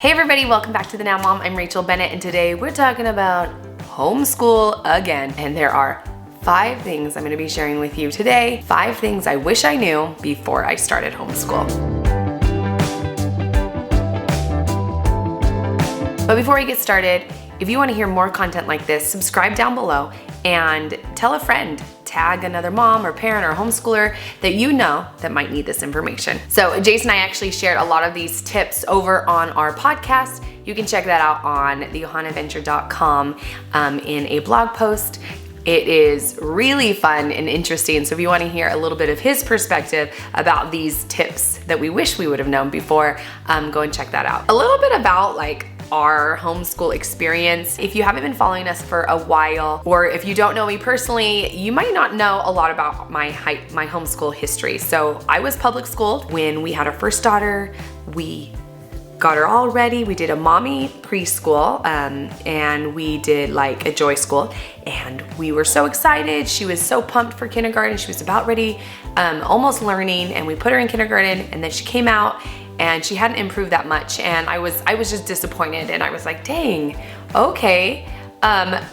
Hey everybody, welcome back to The Now Mom. I'm Rachel Bennett, and today we're talking about homeschool again. And there are 5 things I'm going to be sharing with you today. 5 things I wish I knew before I started homeschool. But before we get started, if you want to hear more content like this, subscribe down below and tell a friend. Tag another mom or parent or homeschooler that you know that might need this information. So Jason and I actually shared a lot of these tips over on our podcast. You can check that out on thejohannaventure.com in a blog post. It is really fun and interesting. So if you want to hear a little bit of his perspective about these tips that we wish we would have known before, go and check that out. A little bit about our homeschool experience. If you haven't been following us for a while, or if you don't know me personally, you might not know a lot about my homeschool history. So I was public schooled when we had our first daughter. We got her all ready. We did a mommy preschool and we did like a joy school, and we were so excited. She was so pumped for kindergarten. She was about ready, almost learning, and we put her in kindergarten, and then she came out and she hadn't improved that much, and I was just disappointed, and I was like, dang, okay,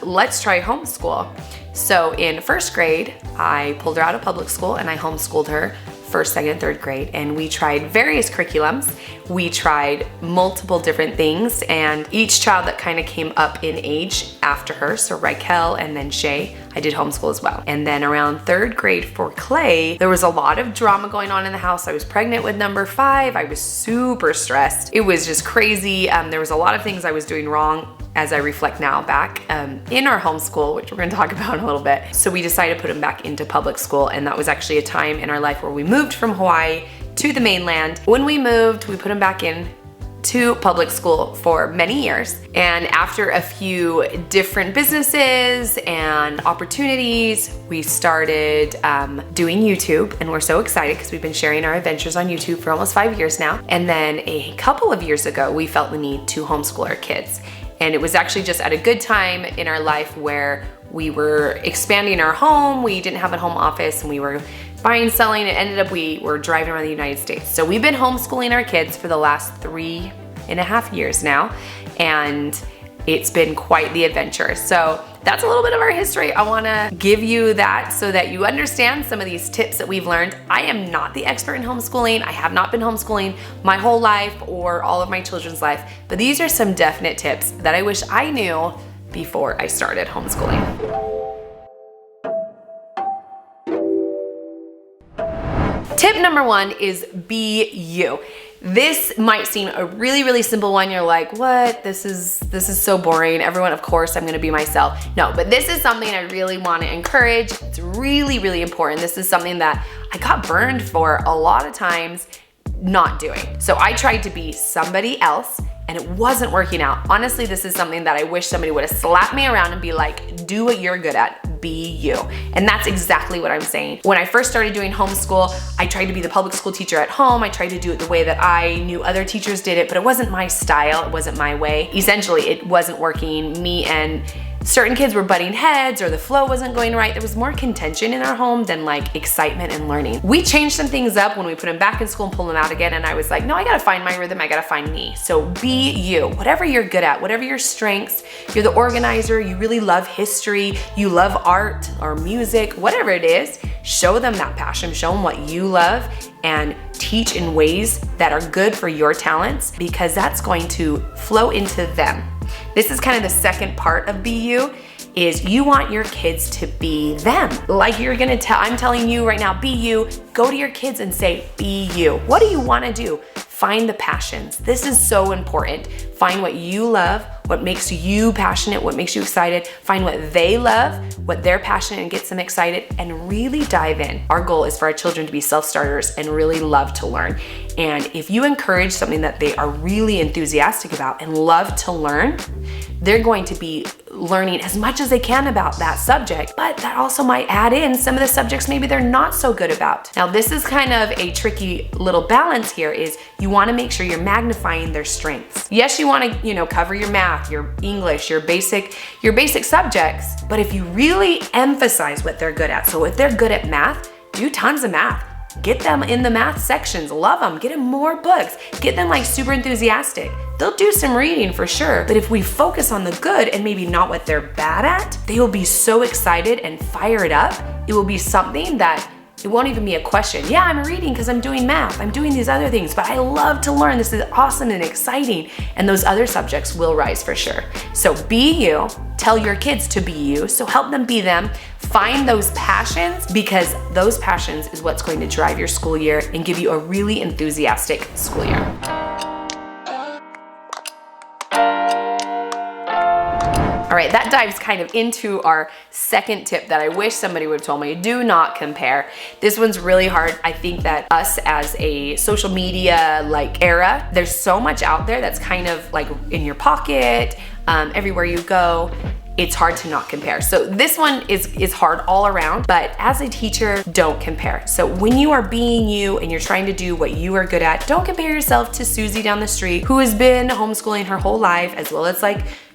let's try homeschool. So in first grade, I pulled her out of public school and I homeschooled her first, second, third grade, and we tried various curriculums. We tried multiple different things, and each child that kind of came up in age after her, so Raquel and then Shay, I did homeschool as well. And then around third grade for Clay, there was a lot of drama going on in the house. I was pregnant with number 5. I was super stressed. It was just crazy. There was a lot of things I was doing wrong as I reflect now back in our homeschool, which we're gonna talk about in a little bit. So we decided to put him back into public school, and that was actually a time in our life where we moved from Hawaii to the mainland. When we moved, we put him back in to public school for many years. And after a few different businesses and opportunities, we started doing YouTube, and we're so excited because we've been sharing our adventures on YouTube for almost 5 years now. And then a couple of years ago, we felt the need to homeschool our kids. And it was actually just at a good time in our life where we were expanding our home. We didn't have a home office, and we were buying, selling, and ended up we were driving around the United States. So we've been homeschooling our kids for the last 3.5 years now, and it's been quite the adventure. So that's a little bit of our history. I wanna give you that so that you understand some of these tips that we've learned. I am not the expert in homeschooling. I have not been homeschooling my whole life or all of my children's life, but these are some definite tips that I wish I knew before I started homeschooling. Tip number 1 is be you. This might seem a really simple one. You're like, what? This is so boring. Everyone, of course, I'm gonna be myself. No, but this is something I really wanna encourage. It's really important. This is something that I got burned for a lot of times not doing. So I tried to be somebody else, and it wasn't working out. Honestly, this is something that I wish somebody would have slapped me around and be like, do what you're good at, be you. And that's exactly what I'm saying. When I first started doing homeschool, I tried to be the public school teacher at home. I tried to do it the way that I knew other teachers did it, but it wasn't my style. It wasn't my way. Essentially, it wasn't working. Me and certain kids were butting heads, or the flow wasn't going right. There was more contention in our home than like excitement and learning. We changed some things up when we put him back in school and pulled him out again, and I was like, no, I gotta find my rhythm, I gotta find me. So be you, whatever you're good at, whatever your strengths. You're the organizer, you really love history, you love art or music, whatever it is, show them that passion, show them what you love, and teach in ways that are good for your talents, because that's going to flow into them. This is kind of the second part of be you, is you want your kids to be them. Like I'm telling you right now, be you. Go to your kids and say, be you. What do you want to do? Find the passions. This is so important. Find what you love, what makes you passionate, what makes you excited. Find what they love, what they're passionate and gets them excited, and really dive in. Our goal is for our children to be self-starters and really love to learn. And if you encourage something that they are really enthusiastic about and love to learn, they're going to be learning as much as they can about that subject, but that also might add in some of the subjects maybe they're not so good about. Now, this is kind of a tricky little balance here, is you want to make sure you're magnifying their strengths. Yes, you want to, cover your math, your English, your basic subjects, but if you really emphasize what they're good at, so if they're good at math, do tons of math. Get them in the math sections, love them, get them more books, get them like super enthusiastic. They'll do some reading for sure, but if we focus on the good and maybe not what they're bad at, they will be so excited and fired up. It will be something that it won't even be a question. Yeah, I'm reading because I'm doing math. I'm doing these other things, but I love to learn. This is awesome and exciting. And those other subjects will rise for sure. So be you. Tell your kids to be you. So help them be them. Find those passions, because those passions is what's going to drive your school year and give you a really enthusiastic school year. All right, that dives kind of into our second tip that I wish somebody would have told me. Do not compare. This one's really hard. I think that us as a social media era, there's so much out there that's kind of like in your pocket, everywhere you go. It's hard to not compare. So this one is hard all around, but as a teacher, don't compare. So when you are being you and you're trying to do what you are good at, don't compare yourself to Susie down the street who has been homeschooling her whole life, as well as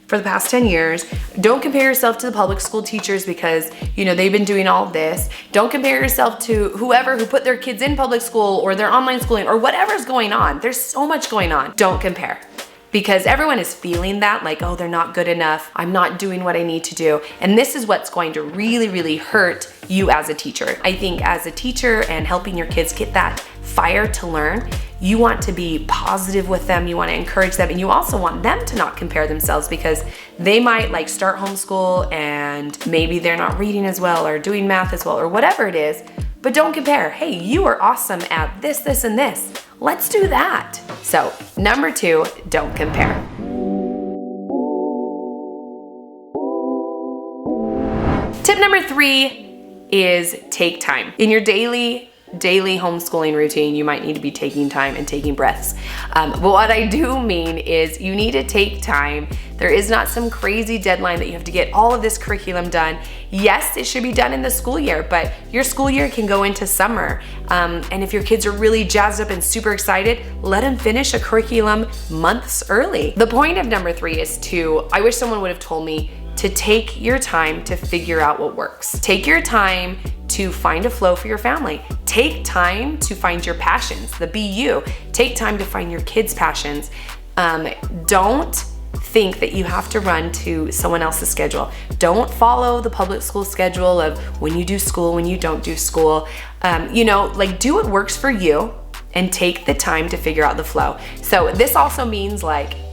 for the past 10 years. Don't compare yourself to the public school teachers because, they've been doing all this. Don't compare yourself to whoever who put their kids in public school or their online schooling or whatever's going on. There's so much going on. Don't compare. Because everyone is feeling that, oh, they're not good enough. I'm not doing what I need to do. And this is what's going to really, really hurt you as a teacher. I think as a teacher and helping your kids get that fire to learn, you want to be positive with them. You want to encourage them. And you also want them to not compare themselves, because they might start homeschool and maybe they're not reading as well or doing math as well or whatever it is. But don't compare. Hey, you are awesome at this, this, and this. Let's do that. So, number 2, don't compare. Tip number 3 is take time. In your daily homeschooling routine, you might need to be taking time and taking breaths. But what I do mean is you need to take time. There is not some crazy deadline that you have to get all of this curriculum done. Yes, it should be done in the school year, but your school year can go into summer. And if your kids are really jazzed up and super excited, let them finish a curriculum months early. The point of number 3 is I wish someone would have told me to take your time to figure out what works. Take your time to find a flow for your family. Take time to find your passions, the be you. Take time to find your kids' passions. Don't think that you have to run to someone else's schedule. Don't follow the public school schedule of when you do school, when you don't do school. Do what works for you and take the time to figure out the flow. So this also means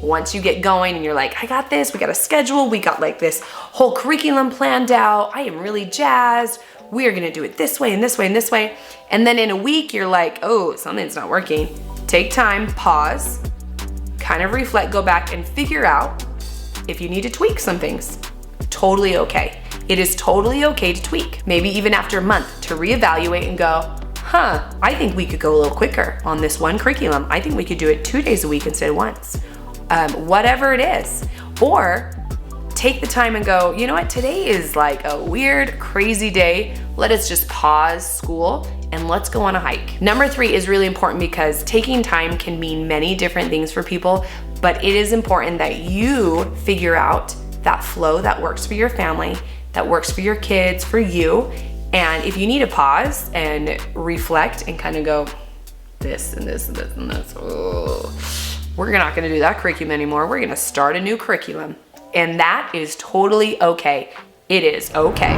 once you get going and you're I got this, we got a schedule, we got this whole curriculum planned out, I am really jazzed, we are gonna do it this way and this way and this way. And then in a week, you're oh, something's not working. Take time, pause, kind of reflect, go back and figure out if you need to tweak some things. Totally okay. It is totally okay to tweak. Maybe even after a month to reevaluate and go, I think we could go a little quicker on this one curriculum. I think we could do it 2 days a week instead of once. Whatever it is. Or take the time and go, you know what, today is a weird, crazy day. Let us just pause school and let's go on a hike. Number 3 is really important because taking time can mean many different things for people, but it is important that you figure out that flow that works for your family, that works for your kids, for you. And if you need to pause and reflect and kind of go, this and this and this and this, we're not gonna do that curriculum anymore. We're gonna start a new curriculum. And that is totally okay. It is okay.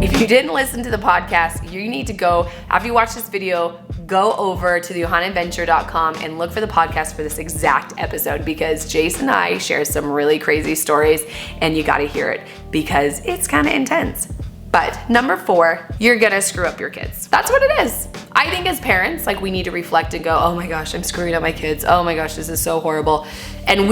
If you didn't listen to the podcast, you need to go, after you watch this video, go over to thejohannaadventure.com and look for the podcast for this exact episode, because Jason and I share some really crazy stories and you gotta hear it because it's kind of intense. But number 4, you're gonna screw up your kids. That's what it is. I think as parents, we need to reflect and go, oh my gosh, I'm screwing up my kids. Oh my gosh, this is so horrible. And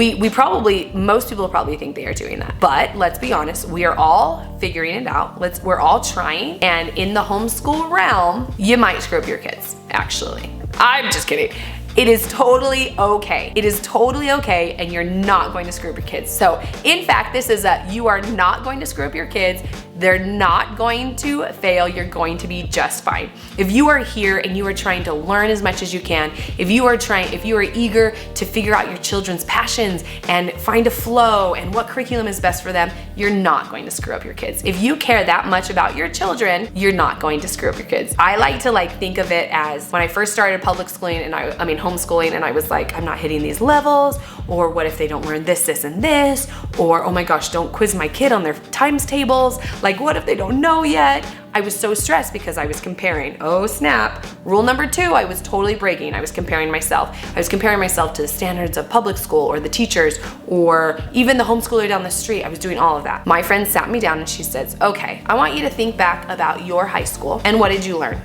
most people probably think they are doing that. But let's be honest, we are all figuring it out. We're all trying. And in the homeschool realm, you might screw up your kids, actually. I'm just kidding. It is totally okay. It is totally okay, and you're not going to screw up your kids. So in fact, this is you are not going to screw up your kids. They're not going to fail. You're going to be just fine. If you are here and you are trying to learn as much as you can, if you are eager to figure out your children's passions and find a flow and what curriculum is best for them, you're not going to screw up your kids. If you care that much about your children, you're not going to screw up your kids. I like to think of it as when I first started public schooling and homeschooling, and I was like, I'm not hitting these levels, or what if they don't learn this, this, and this, or oh my gosh, don't quiz my kid on their times tables. Like, what if they don't know yet? I was so stressed because I was comparing. Oh snap. Rule number 2, I was totally breaking. I was comparing myself. I was comparing myself to the standards of public school or the teachers or even the homeschooler down the street. I was doing all of that. My friend sat me down and she says, okay, I want you to think back about your high school and what did you learn?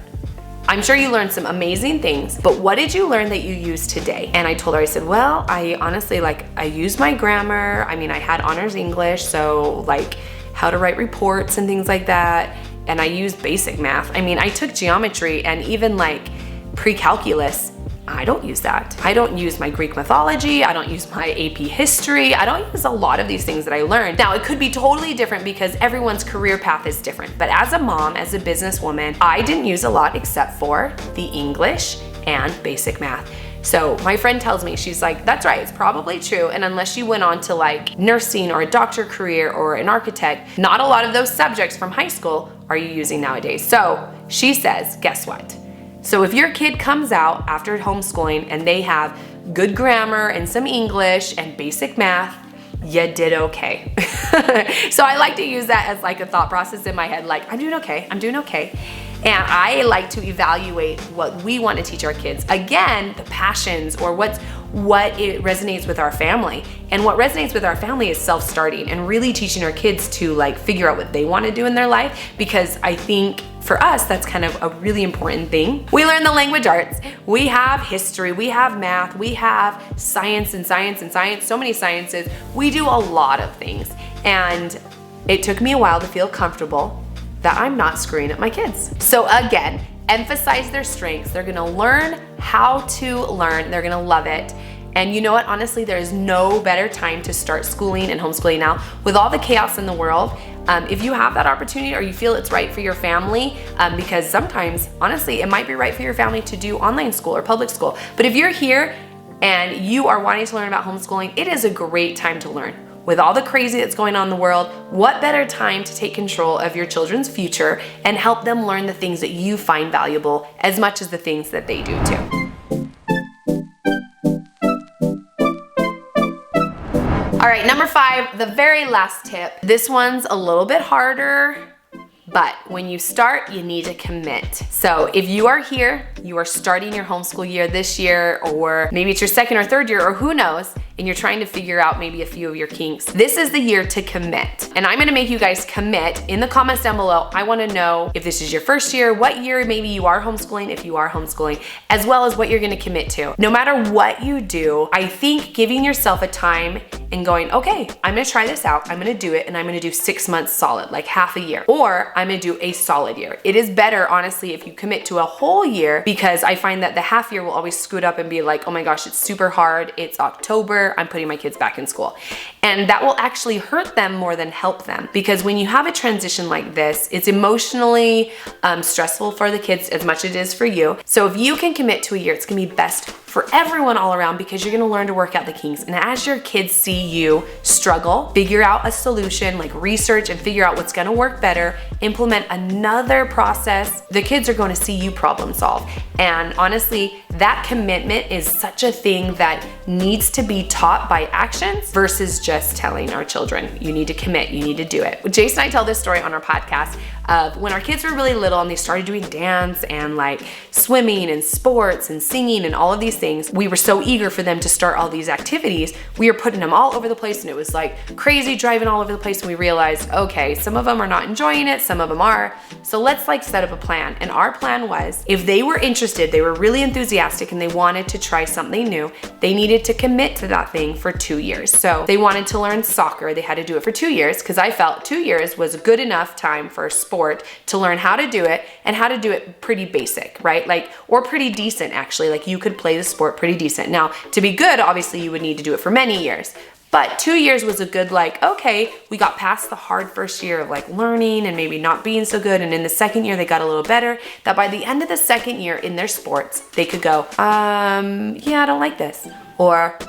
I'm sure you learned some amazing things, but what did you learn that you use today? And I told her, I said, well, I honestly, I used my grammar. I mean, I had honors English, so how to write reports and things like that. And I used basic math. I mean, I took geometry and even pre-calculus. I don't use that. I don't use my Greek mythology. I don't use my AP history. I don't use a lot of these things that I learned. Now, it could be totally different because everyone's career path is different. But as a mom, as a businesswoman, I didn't use a lot except for the English and basic math. So my friend tells me, she's like, that's right, it's probably true. And unless you went on to nursing or a doctor career or an architect, not a lot of those subjects from high school are you using nowadays. So she says, guess what? So if your kid comes out after homeschooling and they have good grammar and some English and basic math, you did okay. So I like to use that as a thought process in my head, I'm doing okay, I'm doing okay. And I like to evaluate what we want to teach our kids. Again, the passions or what it resonates with our family. And what resonates with our family is self-starting and really teaching our kids to figure out what they want to do in their life, because I think for us, that's kind of a really important thing. We learn the language arts. We have history, we have math, we have science, so many sciences. We do a lot of things. And it took me a while to feel comfortable that I'm not screwing up my kids. So again, emphasize their strengths. They're gonna learn how to learn. They're gonna love it. And you know what? Honestly, there is no better time to start schooling and homeschooling now. With all the chaos in the world, if you have that opportunity or you feel it's right for your family, because sometimes, honestly, it might be right for your family to do online school or public school. But if you're here and you are wanting to learn about homeschooling, it is a great time to learn. With all the crazy that's going on in the world, what better time to take control of your children's future and help them learn the things that you find valuable as much as the things that they do too. All right, number 5, the very last tip. This one's a little bit harder, but when you start, you need to commit. So if you are here, you are starting your homeschool year this year, or maybe it's your 2nd or 3rd year, or who knows, and you're trying to figure out maybe a few of your kinks, this is the year to commit. And I'm gonna make you guys commit in the comments down below. I wanna know if this is your first year, what year maybe you are homeschooling, if you are homeschooling, as well as what you're gonna commit to. No matter what you do, I think giving yourself a time and going, okay, I'm gonna try this out, I'm gonna do it, and I'm gonna do 6 months solid, half a year, or I'm gonna do a solid year. It is better, honestly, if you commit to a whole year, because I find that the half year will always scoot up and be oh my gosh, it's super hard, it's October, I'm putting my kids back in school. And that will actually hurt them more than help them, because when you have a transition like this, it's emotionally stressful for the kids as much as it is for you. So if you can commit to a year, it's gonna be best for everyone all around, because you're gonna learn to work out the kinks. And as your kids see you struggle, figure out a solution, research and figure out what's gonna work better, implement another process, the kids are gonna see you problem solve. And honestly, that commitment is such a thing that needs to be taught by actions versus just telling our children, you need to commit, you need to do it. Jason and I tell this story on our podcast of when our kids were really little and they started doing dance and swimming and sports and singing and all of these things. We were so eager for them to start all these activities. We were putting them all over the place and it was crazy driving all over the place, and we realized, okay, some of them are not enjoying it, some of them are. So let's set up a plan. And our plan was, if they were interested, they were really enthusiastic and they wanted to try something new, they needed to commit to that thing for 2 years. So they wanted to learn soccer, they had to do it for 2 years, because I felt 2 years was a good enough time for sport to learn how to do it, and how to do it pretty basic, right? Or pretty decent actually, you could play the sport pretty decent. Now, to be good, obviously you would need to do it for many years. But 2 years was a good, like, okay, we got past the hard first year of like learning and maybe not being so good. And in the second year, they got a little better, that by the end of the second year in their sports, they could go, yeah, I don't like this. Or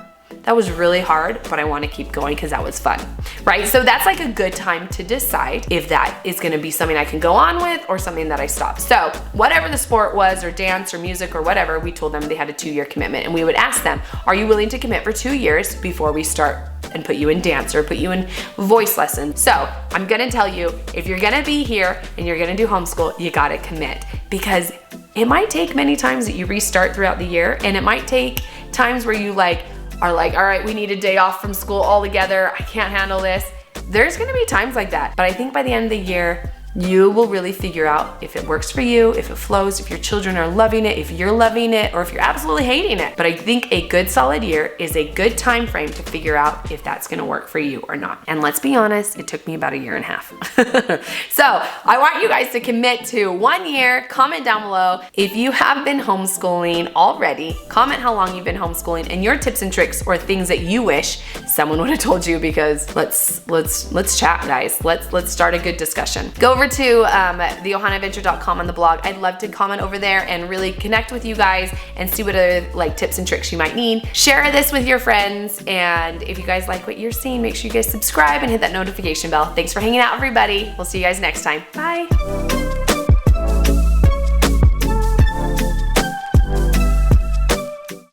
that was really hard, but I want to keep going because that was fun, right? So that's like a good time to decide if that is going to be something I can go on with or something that I stop. So whatever the sport was, or dance or music or whatever, we told them they had a 2-year commitment, and we would ask them, are you willing to commit for 2 years before we start and put you in dance or put you in voice lessons? So I'm going to tell you, if you're going to be here and you're going to do homeschool, you got to commit, because it might take many times that you restart throughout the year, and it might take times where you are like, all right, we need a day off from school altogether. I can't handle this. There's gonna be times like that. But I think by the end of the year, you will really figure out if it works for you, if it flows, if your children are loving it, if you're loving it, or if you're absolutely hating it. But I think a good solid year is a good time frame to figure out if that's gonna work for you or not. And let's be honest, it took me about 1.5 years. So I want you guys to commit to 1 year. Comment down below if you have been homeschooling already. Comment how long you've been homeschooling and your tips and tricks or things that you wish someone would have told you, because let's chat, guys. Let's start a good discussion. Go over to theohanaadventure.com on the blog. I'd love to comment over there and really connect with you guys and see what other like tips and tricks you might need. Share this with your friends, and if you guys like what you're seeing, make sure you guys subscribe and hit that notification bell. Thanks for hanging out, everybody. We'll see you guys next time. Bye.